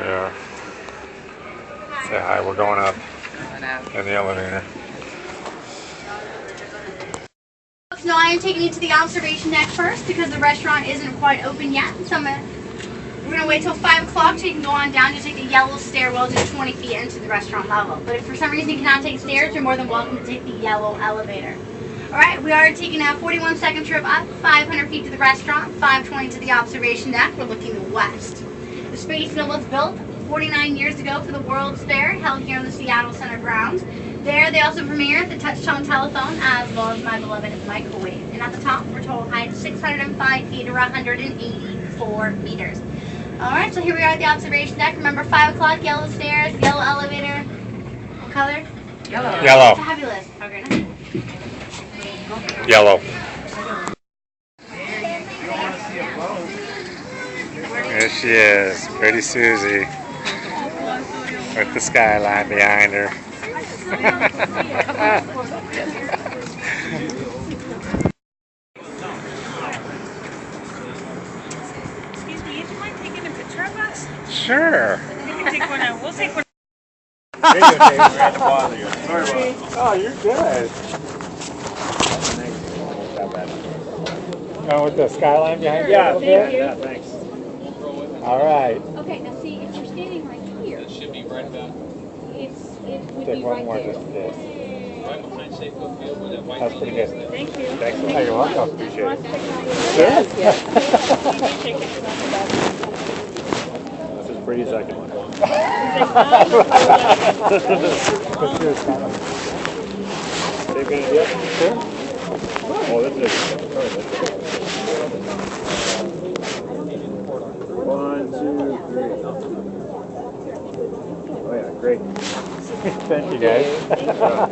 Yeah. Say hi, we're going up in the elevator. No, I am taking you to the observation deck first because the restaurant isn't quite open yet. So we're going to wait till 5 o'clock so you can go on down. You take the yellow stairwell just 20 feet into the restaurant level. But if for some reason you cannot take stairs, you're more than welcome to take the yellow elevator. Alright, we are taking a 41-second trip up, 500 feet to the restaurant, 520 to the observation deck. We're looking west. The Space Mill was built 49 years ago for the World's Fair, held here on the Seattle Center grounds. There, they also premiered the touch-tone telephone, as well as my beloved microwave. And at the top, we're told height 605 feet or 184 meters. Alright, so here we are at the observation deck. Remember, 5 o'clock, yellow stairs, yellow elevator. What color? Yellow. Yellow. Fabulous. Okay, nice. Yellow. There she is, pretty Susie, with the skyline behind her. Excuse me, would you mind taking a picture of us? Sure. We can take one out. We'll take one. Oh, you're good. Going with the skyline behind you? Thank you. Yeah, thanks. All right. Okay, now see, if you're standing right here, It should be right about it would Take be one right more there. just in case. right behind Safeco Field where that white That's pretty building good. is. Thank you. Thanks. Oh, you're welcome. Appreciate it. Yes, Sure. yes. We do take pictures on the back. That's as pretty as I can look. They're gonna do it? Sure. Oh, that's it. One, two, three. Oh yeah, great. Thank you, guys. Yeah,